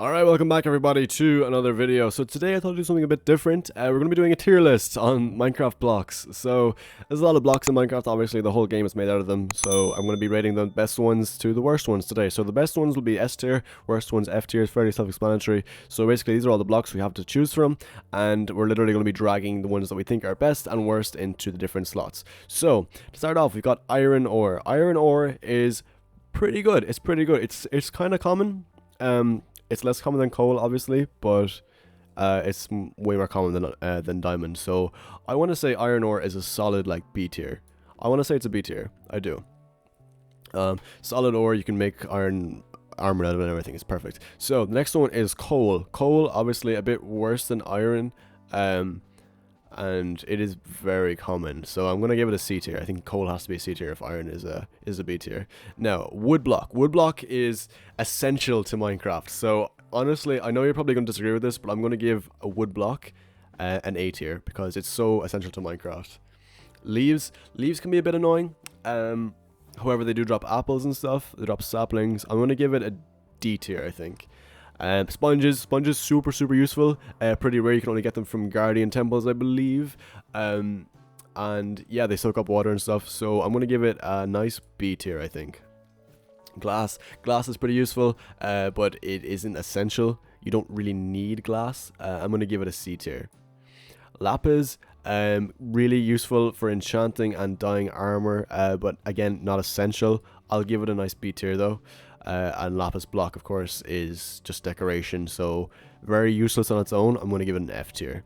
Alright, welcome back everybody to another video. So today I thought I'd do something a bit different. We're going to be doing a tier list on Minecraft blocks. So there's a lot of blocks in Minecraft, obviously the whole game is made out of them. So I'm going to be rating the best ones to the worst ones today. So the best ones will be S tier, worst ones F tier, it's fairly self-explanatory. So basically these are all the blocks we have to choose from, and we're literally going to be dragging the ones that we think are best and worst into the different slots. So to start off, we've got iron ore. Iron ore is pretty good. It's pretty good. It's kind of common. It's less common than coal, obviously, but it's way more common than diamond. So I want to say iron ore is a solid like B tier. I want to say it's a B tier. I do. Solid ore, you can make iron armor out of it and everything. It's perfect. So the next one is coal. Coal, obviously a bit worse than iron, and it is very common. So I'm gonna give it a C tier. I think coal has to be a C tier if iron is a B tier. Now wood block. Wood block is essential to Minecraft. So honestly, I know you're probably gonna disagree with this, but I'm gonna give a wood block an A tier because it's so essential to Minecraft. Leaves can be a bit annoying. However, they do drop apples and stuff. They drop saplings. I'm gonna give it a D tier, I think. Sponges super useful. Pretty rare, you can only get them from guardian temples, I believe. And yeah, they soak up water and stuff, so I'm gonna give it a nice B tier, I think. Glass is pretty useful, but it isn't essential. You don't really need glass. I'm gonna give it a C tier. Lapis, really useful for enchanting and dyeing armor, but again, not essential. I'll give it a nice B tier though. And lapis block, of course, is just decoration, so very useless on its own. I'm going to give it an F tier.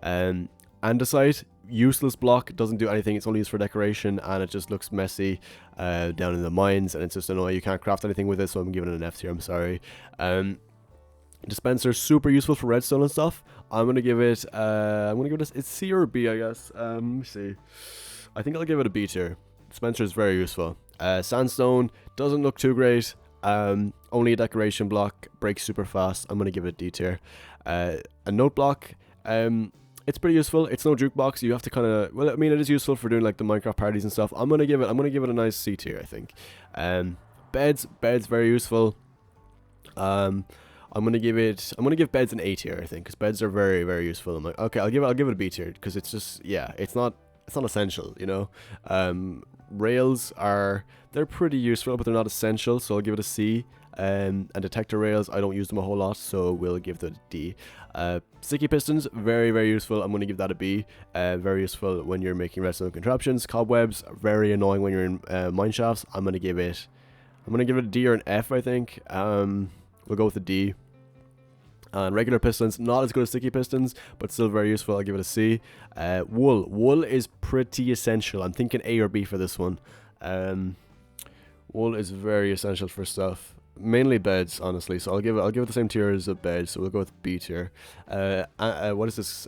Andesite, useless block, doesn't do anything. It's only used for decoration, and it just looks messy down in the mines, and it's just annoying. You can't craft anything with it, so I'm giving it an F tier. I'm sorry. Dispenser, super useful for redstone and stuff. I'm gonna give it. It's C or B, I guess. Let me see. I think I'll give it a B tier. Dispenser is very useful. Sandstone doesn't look too great. Only a decoration block, breaks super fast. I'm gonna give it a D tier. A note block, it's pretty useful. It's no jukebox. You have to kind of, well, I mean, it is useful for doing like the Minecraft parties and stuff. I'm gonna give it a nice C tier, I think. Beds very useful. I'm gonna give beds an A tier, I think, because beds are very useful. I'm like, okay, I'll give it a B tier because it's just, yeah, it's not essential, you know. Rails they're pretty useful, but they're not essential, so I'll give it a C. And detector rails, I don't use them a whole lot, so we'll give that a D. Sticky pistons, very useful. I'm going to give that a B. Very useful when you're making redstone contraptions. Cobwebs, very annoying when you're in mine shafts. I'm going to give it a D or an F, I think. We'll go with a D. And regular pistons, not as good as sticky pistons, but still very useful. I'll give it a C. Wool is pretty essential. I'm thinking A or B for this one. Wool is very essential for stuff, mainly beds, honestly. So I'll give it the same tier as a bed. So we'll go with B tier. What is this?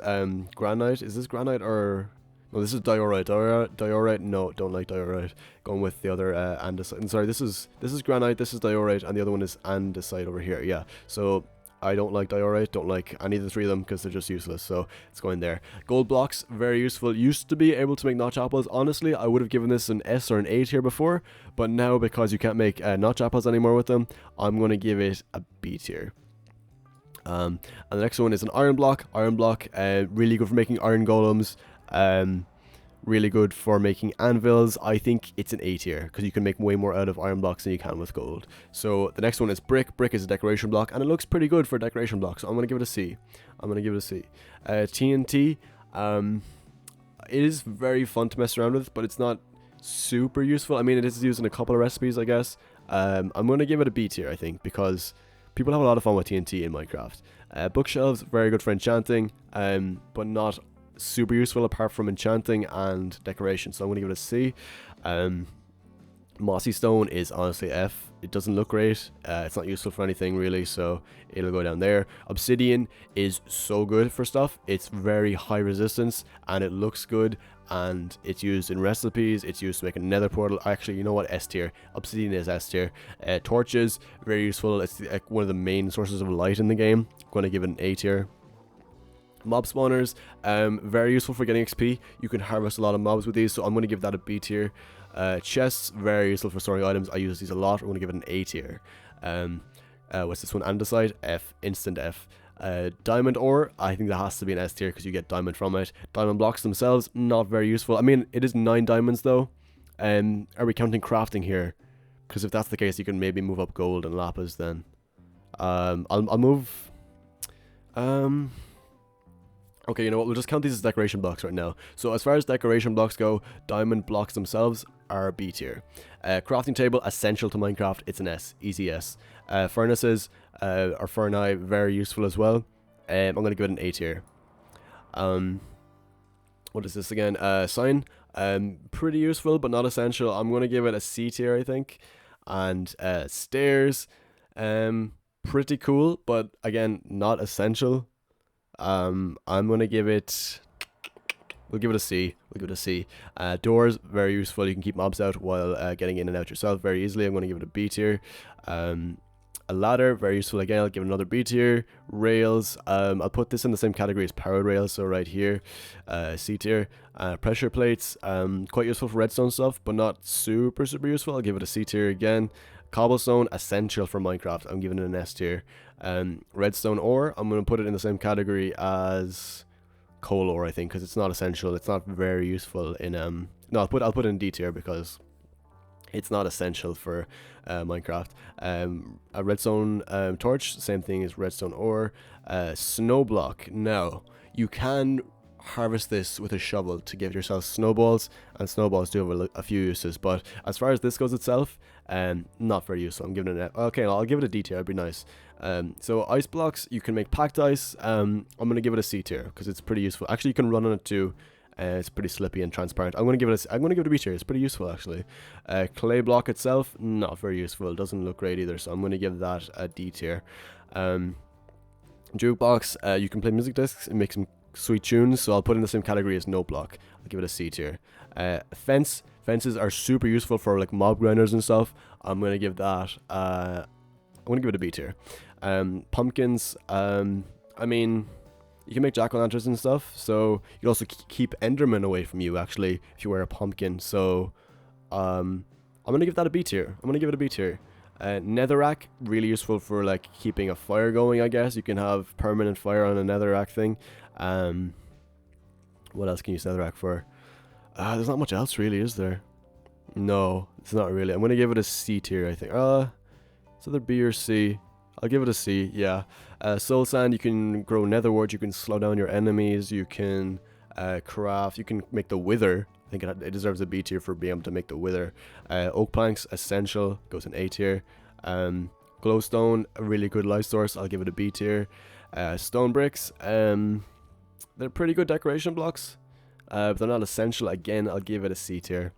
Granite? Is this granite or? No, this is diorite. Diorite? No, don't like diorite. Going with the other andesite. Sorry, this is granite. This is diorite, and the other one is andesite over here. Yeah. So I don't like diorite, don't like any of the three of them because they're just useless, so it's going there. Gold blocks, very useful. Used to be able to make notch apples. Honestly, I would have given this an S or an A tier before, but now because you can't make notch apples anymore with them, I'm going to give it a B tier. And the next one is an iron block. Iron block, really good for making iron golems. Really good for making anvils. I think it's an A tier because you can make way more out of iron blocks than you can with gold. So the next one is brick. Brick is a decoration block, and it looks pretty good for a decoration block, so I'm going to give it a C. TNT, it is very fun to mess around with, but it's not super useful. I mean, it is used in a couple of recipes, I guess. I'm going to give it a B tier, I think, because people have a lot of fun with TNT in Minecraft. Bookshelves, very good for enchanting, but not super useful apart from enchanting and decoration, so I'm going to give it a C. Mossy stone is honestly F. It doesn't look great. It's not useful for anything really, so it'll go down there. Obsidian is so good for stuff. It's very high resistance and it looks good, and it's used in recipes. It's used to make a nether portal. Actually, you know what? S tier. Obsidian is S tier. Torches, very useful. It's like one of the main sources of light in the game. I'm going to give it an A tier. Mob spawners, very useful for getting XP. You can harvest a lot of mobs with these, so I'm going to give that a B tier. Chests, very useful for storing items. I use these a lot. I'm going to give it an A tier. What's this one? Andesite, F, instant F. Diamond ore, I think that has to be an S tier because you get diamond from it. Diamond blocks themselves, not very useful. I mean, it is 9 diamonds though. Are we counting crafting here? Because if that's the case, you can maybe move up gold and lapis then. I'll move. Okay, you know what? We'll just count these as decoration blocks right now. So as far as decoration blocks go, diamond blocks themselves are B tier. Crafting table, essential to Minecraft. It's an S, easy S. Furnaces or furnace, very useful as well. I'm going to give it an A tier. What is this again? Sign, pretty useful but not essential. I'm going to give it a C tier, I think. And stairs, pretty cool, but again, not essential. I'm gonna give it. We'll give it a C. We'll give it a C. Doors, very useful. You can keep mobs out while getting in and out yourself very easily. I'm gonna give it a B tier. A ladder, very useful again. I'll give it another B tier. Rails, I'll put this in the same category as powered rails. So right here, C tier. Pressure plates, quite useful for redstone stuff, but not super useful. I'll give it a C tier again. Cobblestone, essential for Minecraft. I'm giving it an S tier. Redstone ore, I'm going to put it in the same category as coal ore, I think, because it's not essential. It's not very useful in no, I'll put it in D tier because it's not essential for Minecraft. A redstone torch, same thing as redstone ore. Snow block, now you can harvest this with a shovel to give yourself snowballs, and snowballs do have a few uses, but as far as this goes itself, not very useful. I'm giving it okay, I'll give it a D tier. It'd be nice. So ice blocks, you can make packed ice. I'm gonna give it a C tier because it's pretty useful. Actually, you can run on it too. It's pretty slippy and transparent. I'm gonna give it a B tier. It's pretty useful actually. Clay block itself, not very useful. It doesn't look great either, so I'm gonna give that a D tier. Jukebox, you can play music discs and make some sweet tunes, so I'll put in the same category as note block. I'll give it a C tier. Fences are super useful for like mob grinders and stuff. I'm gonna give that I'm gonna give it a B tier. Pumpkins, I mean, you can make jack-o'-lanterns and stuff, so you can also keep endermen away from you actually if you wear a pumpkin. So I'm gonna give that a B tier. Netherrack, really useful for like keeping a fire going, I guess. You can have permanent fire on a netherrack thing. What else can you use netherrack for? There's not much else really, is there? No, it's not really. I'm gonna give it a C tier, I think. It's either B or C. I'll give it a C, yeah. Soul sand, you can grow nether wart, you can slow down your enemies, you can craft, you can make the wither. I think it deserves a B tier for being able to make the wither. Oak planks, essential, goes in A tier. Glowstone, a really good light source, I'll give it a B tier. Stone bricks, they're pretty good decoration blocks, but they're not essential. Again, I'll give it a C tier.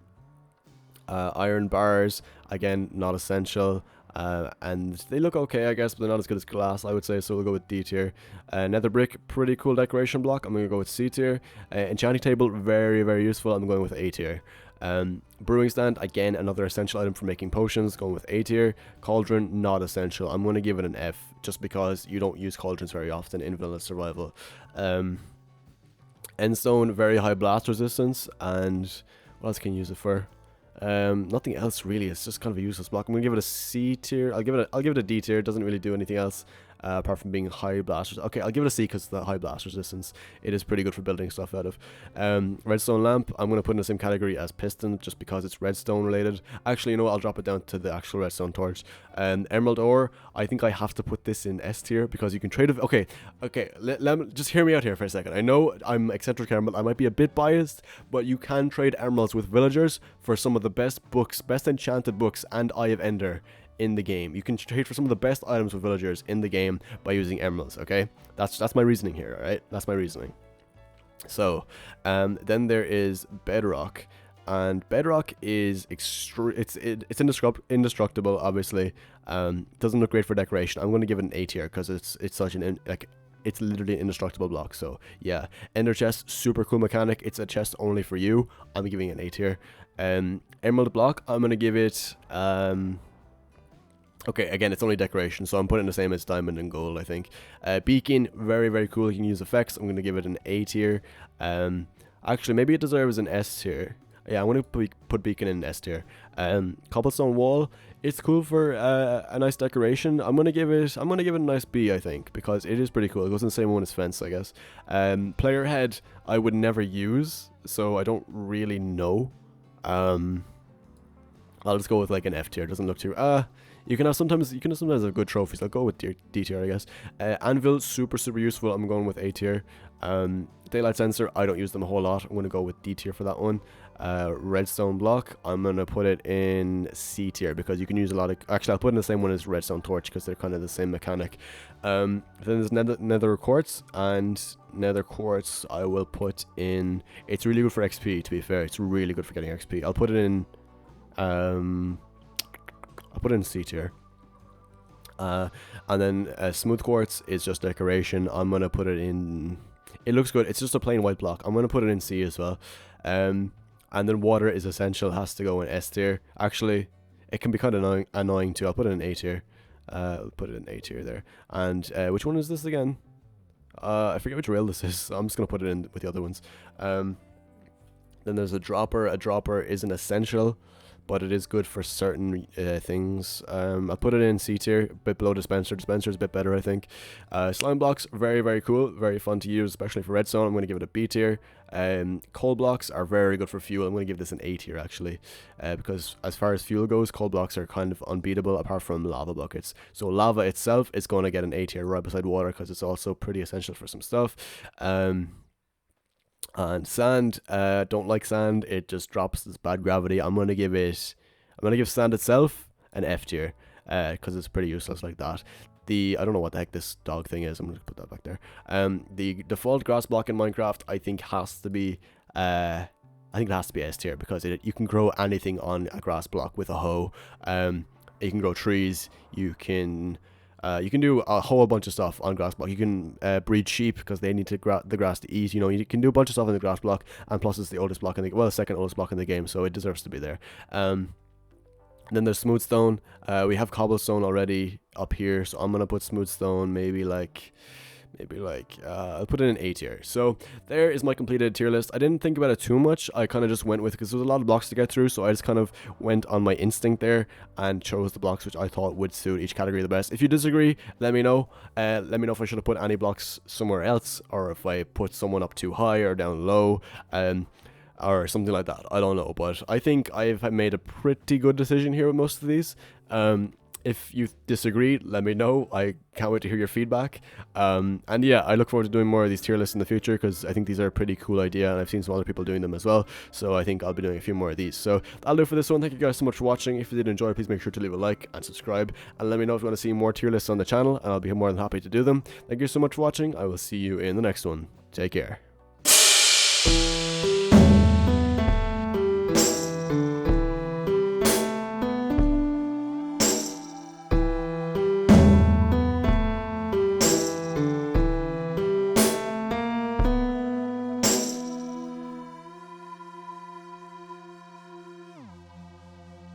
Iron bars, again, not essential. And they look okay, I guess, but they're not as good as glass, I would say, so we'll go with D tier. Nether brick, pretty cool decoration block. I'm going to go with C tier. Enchanting table, very useful. I'm going with A tier. Brewing stand, again, another essential item for making potions, going with A tier. Cauldron, not essential. I'm going to give it an F, just because you don't use cauldrons very often in vanilla survival. Endstone, very high blast resistance, and what else can you use it for? Nothing else really. It's just kind of a useless block. I'm gonna give it a C tier. I'll give it a D tier. It doesn't really do anything else apart from being high blast. Okay, I'll give it a C because the high blast resistance. It is pretty good for building stuff out of. Redstone lamp, I'm gonna put in the same category as piston just because it's redstone related. Actually, you know what? I'll drop it down to the actual redstone torch. Emerald ore, I think I have to put this in S tier because you can trade it. Okay. Let me just hear me out here for a second. I know I'm eccentric emerald. I might be a bit biased, but you can trade emeralds with villagers for some of the best books, best enchanted books, and Eye of Ender in the game. You can trade for some of the best items with villagers in the game by using emeralds. Okay, that's my reasoning here. All right, that's my reasoning. So, then there is Bedrock. And Bedrock is it's indestructible, obviously. Doesn't look great for decoration. I'm going to give it an A tier because it's such an it's literally an indestructible block. So yeah, Ender chest, super cool mechanic. It's a chest only for you. I'm giving it an A tier. Emerald block, I'm going to give it okay, again, it's only decoration, so I'm putting the same as diamond and gold, I think. Beacon, very cool. You can use effects. I'm going to give it an A tier. Actually, maybe it deserves an S tier. Yeah, I'm going to put Beacon in S tier. Cobblestone wall, It's cool for a nice decoration. I'm gonna give it a nice B, I think, because it is pretty cool. It goes in the same one as fence, I guess. Player head I would never use, so I don't really know. I'll just go with like an F tier. Doesn't look too you can sometimes have good trophies. I'll go with D tier, I guess. Anvil, super useful. I'm going with A tier. Daylight sensor, I don't use them a whole lot. I'm gonna go with D tier for that one. Redstone block, I'm gonna put it in C tier because you can use a lot of. Actually, I'll put in the same one as redstone torch because they're kind of the same mechanic. Then there's Nether Quartz, and Nether Quartz I will put in. It's really good for XP. To be fair, it's really good for getting XP. I'll put it in. I'll put it in C tier. And then smooth quartz is just decoration. I'm gonna put it in. It looks good. It's just a plain white block. I'm gonna put it in C as well. And then water is essential. Has to go in S tier. Actually, it can be kind of annoying too. I'll put it in A tier. I'll put it in A tier there. And which one is this again? I forget which rail this is. So I'm just gonna put it in with the other ones. Then there's a dropper. A dropper is an essential, but it is good for certain things. I'll put it in C tier, a bit below dispenser. Dispenser is a bit better, I think. Slime blocks, very cool, very fun to use, especially for redstone. I'm going to give it a B tier. Coal blocks are very good for fuel. I'm going to give this an A tier, actually, because as far as fuel goes, coal blocks are kind of unbeatable, apart from lava buckets. So lava itself is going to get an A tier right beside water, because it's also pretty essential for some stuff. And sand, don't like sand. It just drops this bad gravity. I'm gonna give sand itself an F tier, because it's pretty useless like that. I don't know what the heck this dog thing is. I'm gonna put that back there. The default grass block in Minecraft, I think has to be S tier, because you can grow anything on a grass block with a hoe. You can grow trees. You can do a whole bunch of stuff on grass block. You can breed sheep because they need the grass to eat. You know, you can do a bunch of stuff on the grass block, and plus it's the oldest block the second oldest block in the game, so it deserves to be there. Then there's smooth stone. We have cobblestone already up here, so I'm gonna put smooth stone maybe like I'll put it in A tier. So there is my completed tier list. I didn't think about it too much. I kind of just went with, because there was a lot of blocks to get through, so I just kind of went on my instinct there and chose the blocks which I thought would suit each category the best. If you disagree, let me know. Let me know if I should have put any blocks somewhere else, or if I put someone up too high or down low, or something like that. I don't know, but I think I've made a pretty good decision here with most of these. If you disagree, let me know. I can't wait to hear your feedback. And yeah, I look forward to doing more of these tier lists in the future, because I think these are a pretty cool idea, and I've seen some other people doing them as well. So I think I'll be doing a few more of these. So that'll do it for this one. Thank you guys so much for watching. If you did enjoy, please make sure to leave a like and subscribe. And let me know if you want to see more tier lists on the channel, and I'll be more than happy to do them. Thank you so much for watching. I will see you in the next one. Take care.